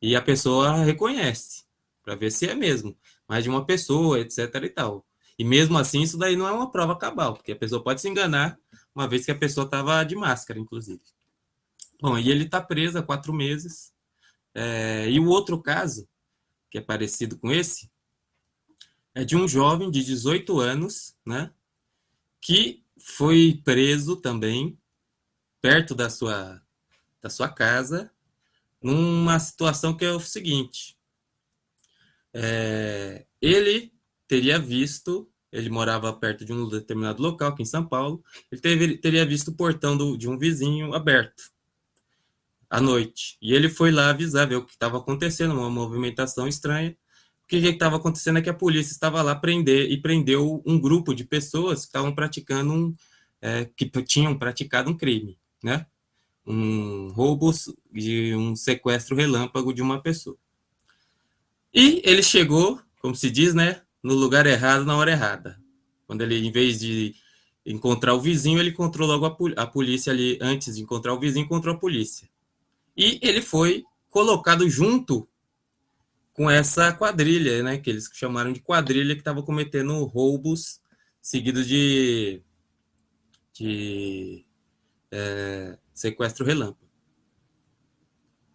E a pessoa reconhece, para ver se é mesmo. Mais de uma pessoa, etc e tal. E mesmo assim, isso daí não é uma prova cabal, porque a pessoa pode se enganar, uma vez que a pessoa estava de máscara, inclusive. Bom, e ele está preso há 4 meses. E o outro caso, que é parecido com esse, é de um jovem de 18 anos, né, que foi preso também perto da sua casa, numa situação que é o seguinte: ele teria visto, ele morava perto de um determinado local aqui em São Paulo, ele teria visto o portão de um vizinho aberto à noite, e ele foi lá avisar, ver o que estava acontecendo, uma movimentação estranha. O que estava acontecendo é que a polícia estava lá prendeu um grupo de pessoas que estavam praticando que tinham praticado um crime, né? Um roubo e um sequestro relâmpago de uma pessoa. E ele chegou, como se diz, né, no lugar errado, na hora errada. Quando ele, em vez de encontrar o vizinho, ele encontrou logo a polícia ali. Antes de encontrar o vizinho, encontrou a polícia. E ele foi colocado junto com essa quadrilha, né, que eles chamaram de quadrilha, que estava cometendo roubos seguidos de sequestro relâmpago.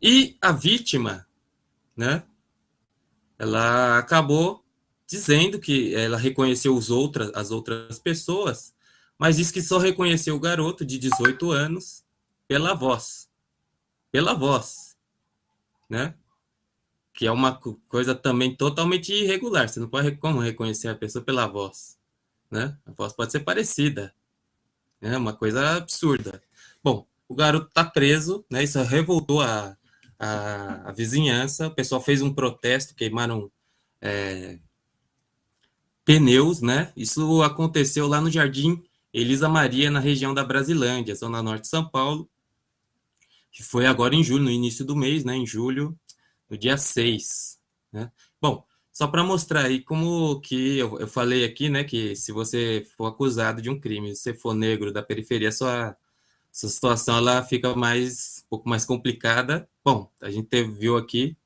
E a vítima, né, ela acabou dizendo que ela reconheceu as outras pessoas, mas disse que só reconheceu o garoto de 18 anos pela voz, né? Que é uma coisa também totalmente irregular. Você não pode como reconhecer a pessoa pela voz, né? A voz pode ser parecida, né? Uma coisa absurda. Bom, o garoto está preso, né? Isso revoltou a vizinhança. O pessoal fez um protesto, queimaram pneus, né? Isso aconteceu lá no Jardim Elisa Maria, na região da Brasilândia, zona norte de São Paulo, que foi agora em julho, no início do mês, né? Em julho, no dia 6, né? Bom, só para mostrar aí como que eu falei aqui, né? Que se você for acusado de um crime, se você for negro da periferia, sua situação ela fica um pouco mais complicada. Bom, a gente viu aqui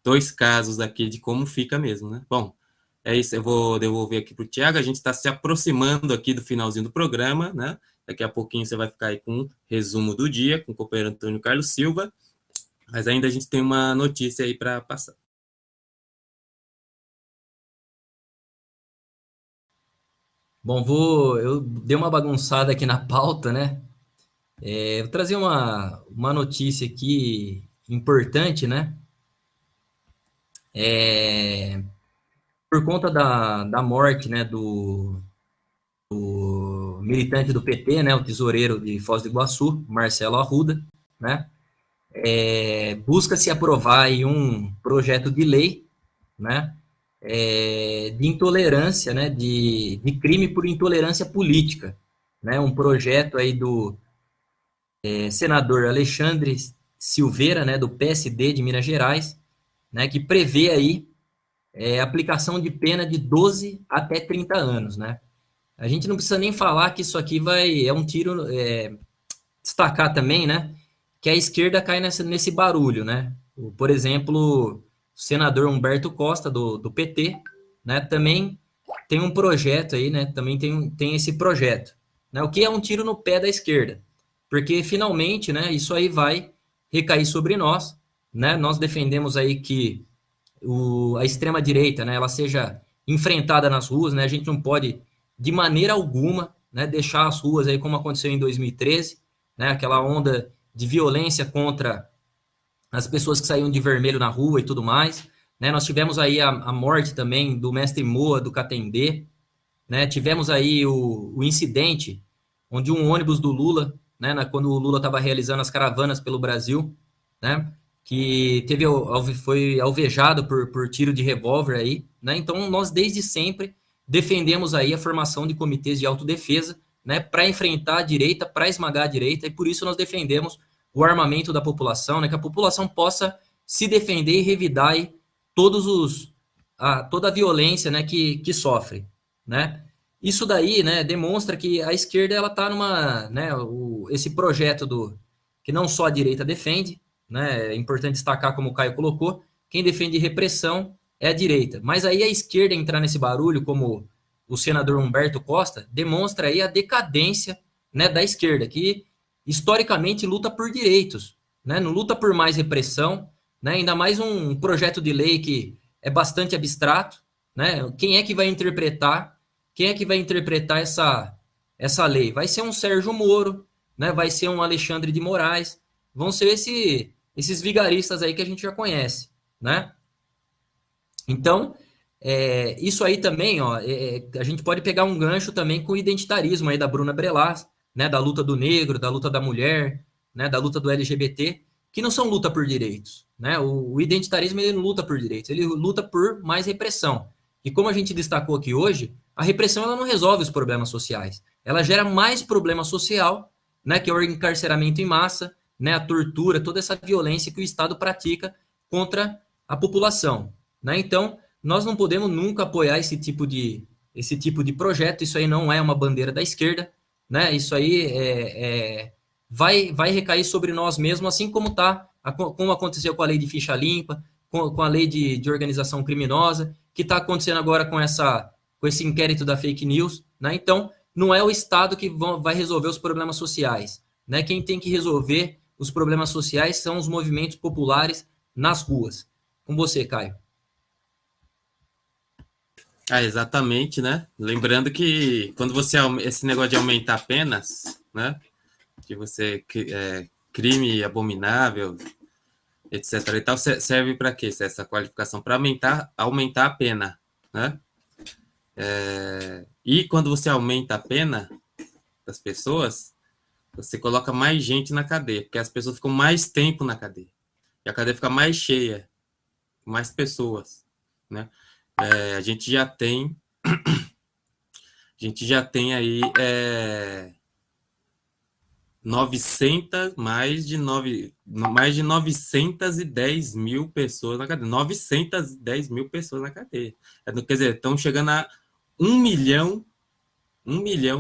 2 casos aqui de como fica mesmo, né? Bom, é isso, eu vou devolver aqui para o Tiago. A gente está se aproximando aqui do finalzinho do programa, né? Daqui a pouquinho você vai ficar aí com um resumo do dia, com o companheiro Antônio Carlos Silva, mas ainda a gente tem uma notícia aí para passar. Bom, eu dei uma bagunçada aqui na pauta, né? Vou trazer uma notícia aqui importante, né? Por conta da morte, né, do militante do PT, né, o tesoureiro de Foz do Iguaçu, Marcelo Arruda, né? Busca-se aprovar aí um projeto de lei, né? De intolerância, né? De crime por intolerância política, né? Um projeto aí do senador Alexandre Silveira, né, do PSD de Minas Gerais, né, que prevê aí aplicação de pena de 12 até 30 anos, né? A gente não precisa nem falar que isso aqui é um tiro, destacar também, né, que a esquerda cai nesse barulho, né? Por exemplo, o senador Humberto Costa, do PT, né, também tem um projeto aí, né, também tem esse projeto, né, o que é um tiro no pé da esquerda, porque finalmente, né, isso aí vai recair sobre nós, né? Nós defendemos aí que a extrema-direita, né, ela seja enfrentada nas ruas, né? A gente não pode, de maneira alguma, né, deixar as ruas aí como aconteceu em 2013, né, aquela onda de violência contra as pessoas que saíam de vermelho na rua e tudo mais, né? Nós tivemos aí a morte também do mestre Moa, do Catendê, né? Tivemos aí o incidente onde um ônibus do Lula, né, quando o Lula estava realizando as caravanas pelo Brasil, né, que foi alvejado por tiro de revólver aí, né? Então nós desde sempre defendemos aí a formação de comitês de autodefesa, né, para enfrentar a direita, para esmagar a direita, e por isso nós defendemos o armamento da população, né, que a população possa se defender e revidar aí toda a violência, né, que sofre, né? Isso daí, né, demonstra que a esquerda ela está né, esse projeto que não só a direita defende, né? É importante destacar, como o Caio colocou, quem defende repressão é a direita. Mas aí a esquerda entrar nesse barulho, como o senador Humberto Costa, demonstra aí a decadência, né, da esquerda, que historicamente luta por direitos, né? Não luta por mais repressão, né? Ainda mais um projeto de lei que é bastante abstrato, né? Quem é que vai interpretar? Quem é que vai interpretar essa lei? Vai ser um Sérgio Moro, né? Vai ser um Alexandre de Moraes, vão ser esses vigaristas aí que a gente já conhece, né? Então, isso aí também, ó, a gente pode pegar um gancho também com o identitarismo aí da Bruna Brelas, né? Da luta do negro, da luta da mulher, né? Da luta do LGBT, que não são luta por direitos, né? O identitarismo ele não luta por direitos, ele luta por mais repressão. E como a gente destacou aqui hoje, a repressão ela não resolve os problemas sociais, ela gera mais problema social, né? Que é o encarceramento em massa, né? A tortura, toda essa violência que o Estado pratica contra a população, né? Então, nós não podemos nunca apoiar esse tipo de projeto. Isso aí não é uma bandeira da esquerda, né? Isso aí vai recair sobre nós mesmos, assim como aconteceu com a lei de ficha limpa, com a lei de organização criminosa, que está acontecendo agora com esse inquérito da fake news, né? Então, não é o Estado que vai resolver os problemas sociais, né? Quem tem que resolver os problemas sociais são os movimentos populares nas ruas. Com você, Caio. Exatamente, né? Lembrando que quando você esse negócio de aumentar penas, né? Que você crime abominável, etc. e tal, serve para quê? Essa qualificação para aumentar a pena, né? E quando você aumenta a pena das pessoas, você coloca mais gente na cadeia, porque as pessoas ficam mais tempo na cadeia. E a cadeia fica mais cheia, mais pessoas, né? A gente já tem aí mais de 910 mil pessoas na cadeia. 910 mil pessoas na cadeia. Quer dizer, estão chegando a 1 milhão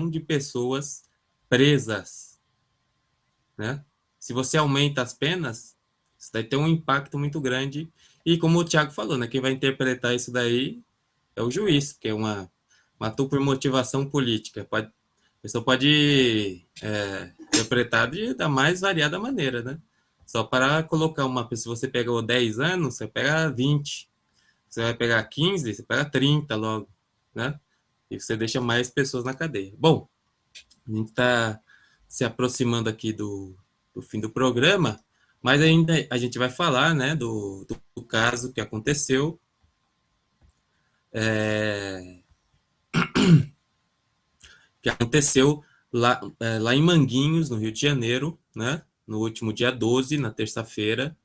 de pessoas presas, né? Se você aumenta as penas, isso vai ter um impacto muito grande. E como o Thiago falou, né, quem vai interpretar isso daí é o juiz, que é matou por motivação política. A pessoa pode interpretar da mais variada maneira, né? Só para colocar uma pessoa, se você pegou 10 anos, você pega 20. Você vai pegar 15, você pega 30 logo, né? E você deixa mais pessoas na cadeia. Bom, a gente está se aproximando aqui do fim do programa, mas ainda a gente vai falar, né, do caso que aconteceu. Que aconteceu lá em Manguinhos, no Rio de Janeiro, né, no último dia 12, na terça-feira,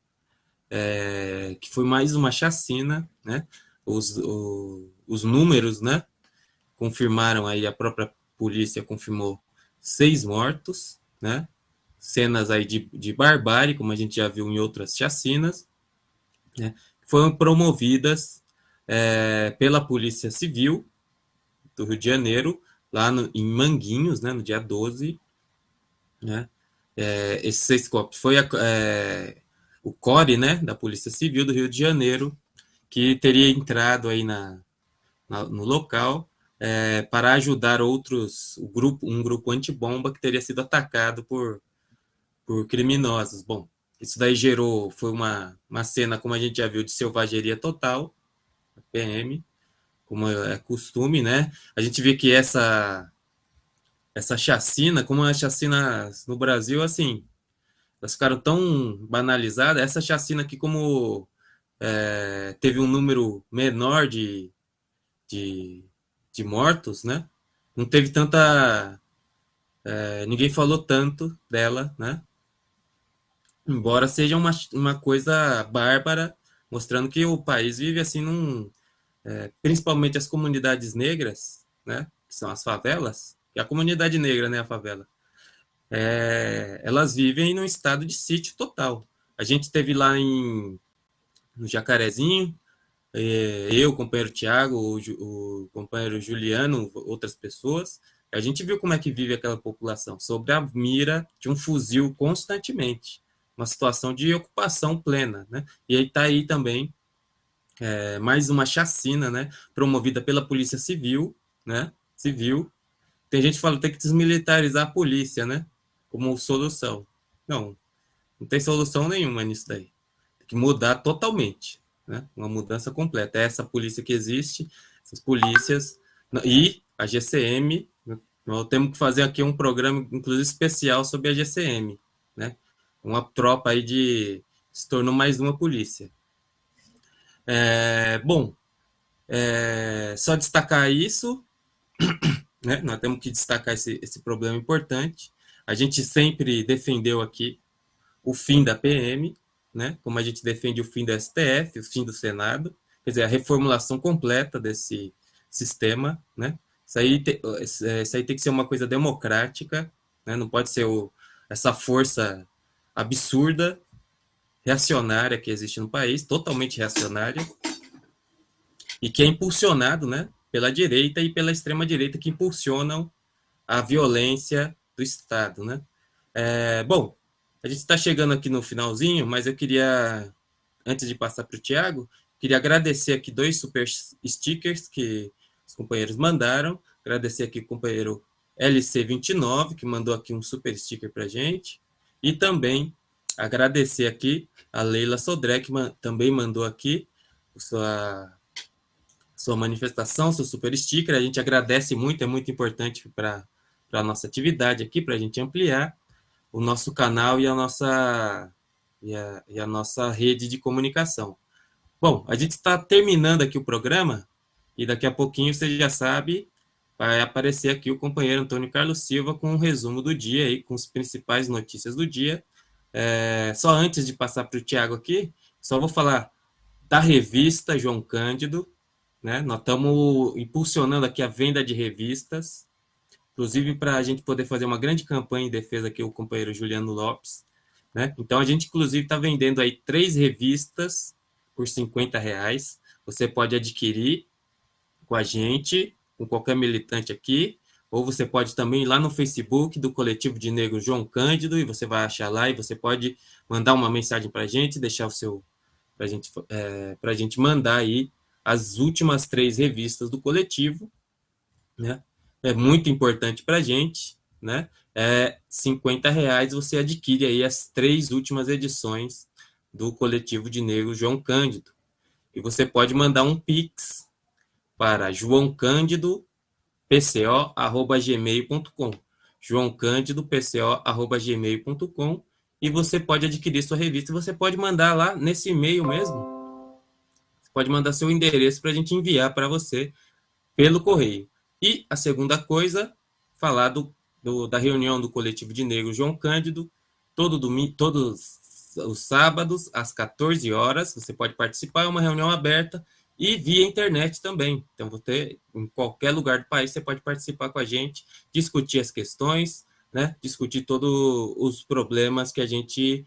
que foi mais uma chacina, né? Os números, né, confirmaram aí, a própria polícia confirmou 6 mortos, né? Cenas aí de barbárie, como a gente já viu em outras chacinas, né? Foram promovidas pela Polícia Civil do Rio de Janeiro, lá em Manguinhos, né, no dia 12, né? Esses 6 corpos foi o CORE, né, da Polícia Civil do Rio de Janeiro, que teria entrado aí no local para ajudar um grupo antibomba que teria sido atacado por criminosos. Bom, isso daí foi uma cena, como a gente já viu, de selvageria total, PM, como é costume, né? A gente vê que essa chacina, como as chacinas no Brasil, assim, elas ficaram tão banalizadas. Essa chacina aqui, como teve um número menor de mortos, né? Não teve tanta... ninguém falou tanto dela, né? Embora seja uma coisa bárbara, mostrando que o país vive assim principalmente as comunidades negras, né? Que são as favelas, que é a comunidade negra, né? A favela. Elas vivem num estado de sítio total. A gente teve lá no Jacarezinho, eu, o companheiro Tiago, o companheiro Juliano, outras pessoas, a gente viu como é que vive aquela população, sob a mira de um fuzil constantemente, uma situação de ocupação plena, né? E aí está aí também mais uma chacina, né? Promovida pela Polícia Civil, né? Tem gente que fala que tem que desmilitarizar a polícia, né? Como solução. Não tem solução nenhuma nisso daí. Tem que mudar totalmente, né? Uma mudança completa. Essa polícia que existe essas polícias, e a GCM, nós temos que fazer aqui um programa, inclusive, especial sobre a GCM, né? Uma tropa aí se tornou mais uma polícia. Só destacar isso, né? Nós temos que destacar esse problema importante. A gente sempre defendeu aqui o fim da PM, né? Como a gente defende o fim do STF, o fim do Senado, quer dizer, a reformulação completa desse sistema, né? Isso aí tem que ser uma coisa democrática, né? Não pode ser essa força absurda, reacionária que existe no país, totalmente reacionária, e que é impulsionado, né, pela direita e pela extrema-direita, que impulsionam a violência do Estado, né? A gente está chegando aqui no finalzinho, mas eu queria, antes de passar para o Thiago, queria agradecer aqui 2 super stickers que os companheiros mandaram. Agradecer aqui o companheiro LC29, que mandou aqui um super sticker para a gente. E também agradecer aqui a Leila Sodré, que também mandou aqui sua manifestação, seu super sticker. A gente agradece muito, é muito importante para a nossa atividade aqui, para a gente ampliar o nosso canal e a nossa rede de comunicação. Bom, a gente está terminando aqui o programa e daqui a pouquinho, você já sabe, vai aparecer aqui o companheiro Antônio Carlos Silva com um resumo do dia, aí, com as principais notícias do dia. Só antes de passar para o Thiago aqui, só vou falar da revista João Cândido, né? Nós estamos impulsionando aqui a venda de revistas, inclusive para a gente poder fazer uma grande campanha em defesa aqui, o companheiro Juliano Lopes, né? Então, a gente, inclusive, está vendendo aí 3 revistas por R$50. Você pode adquirir com a gente, com qualquer militante aqui, ou você pode também ir lá no Facebook do Coletivo de Negros João Cândido, e você vai achar lá, e você pode mandar uma mensagem para a gente, deixar para a gente mandar aí as últimas 3 revistas do coletivo, né? É muito importante para a gente, né? R$50 você adquire aí as 3 últimas edições do Coletivo de Negros João Cândido. E você pode mandar um Pix para joaocândido.pco@gmail.com, joaocândido.pco@gmail.com, e você pode adquirir sua revista. Você pode mandar lá nesse e-mail mesmo. Você pode mandar seu endereço para a gente enviar para você pelo correio. E a segunda coisa, falar da reunião do Coletivo de Negros João Cândido, todos os sábados, às 14 horas, você pode participar, é uma reunião aberta, e via internet também. Então, você, em qualquer lugar do país, você pode participar com a gente, discutir as questões, né? Discutir todos os problemas que a gente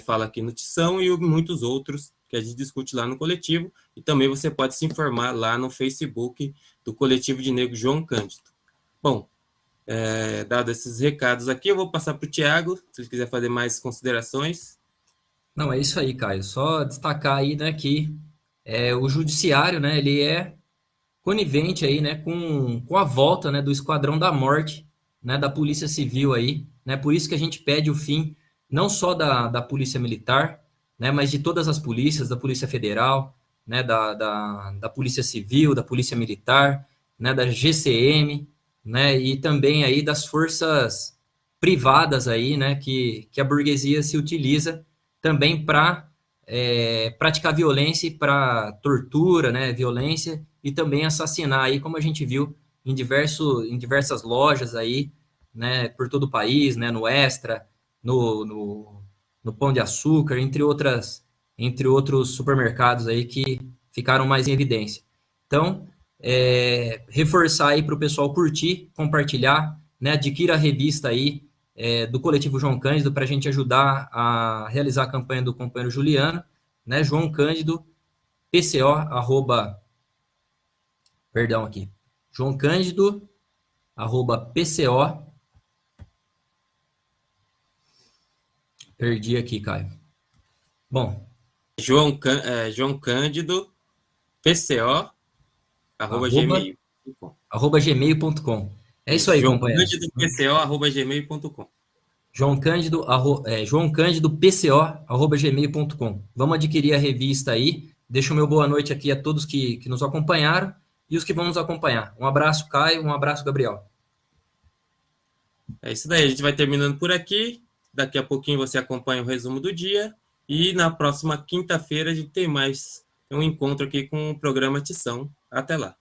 fala aqui no Tição e muitos outros que a gente discute lá no coletivo. E também você pode se informar lá no Facebook do Coletivo de Negros João Cândido. Bom, dado esses recados aqui, eu vou passar para o Thiago, se ele quiser fazer mais considerações. Não, é isso aí, Caio. Só destacar aí, né, que o judiciário, né, ele é conivente aí, né, com a volta, né, do Esquadrão da Morte, né, da Polícia Civil aí, né, por isso que a gente pede o fim não só da Polícia Militar, né, mas de todas as polícias, da Polícia Federal, né, da Polícia Civil, da Polícia Militar, né, da GCM, né, e também aí das forças privadas aí, né, que a burguesia se utiliza também para praticar violência e para tortura, né, violência, e também assassinar aí, como a gente viu em diversas lojas aí, né, por todo o país, né, no Extra, no Pão de Açúcar, entre outros supermercados aí que ficaram mais em evidência. Então, reforçar aí para o pessoal curtir, compartilhar, né, adquira a revista aí do Coletivo João Cândido para a gente ajudar a realizar a campanha do companheiro Juliano, né, João Cândido, PCO, João Cândido, PCO, perdi aqui, Caio. Bom. João Cândido, PCO, @gmail.com. É isso aí, companheiro. João Cândido, PCO, @gmail.com. João Cândido, PCO, @gmail.com. Vamos adquirir a revista aí. Deixo o meu boa noite aqui a todos que nos acompanharam, e os que vão nos acompanhar. Um abraço, Caio, um abraço, Gabriel. É isso daí, a gente vai terminando por aqui. Daqui a pouquinho você acompanha o resumo do dia. E na próxima quinta-feira a gente tem mais um encontro aqui com o programa Tição. Até lá.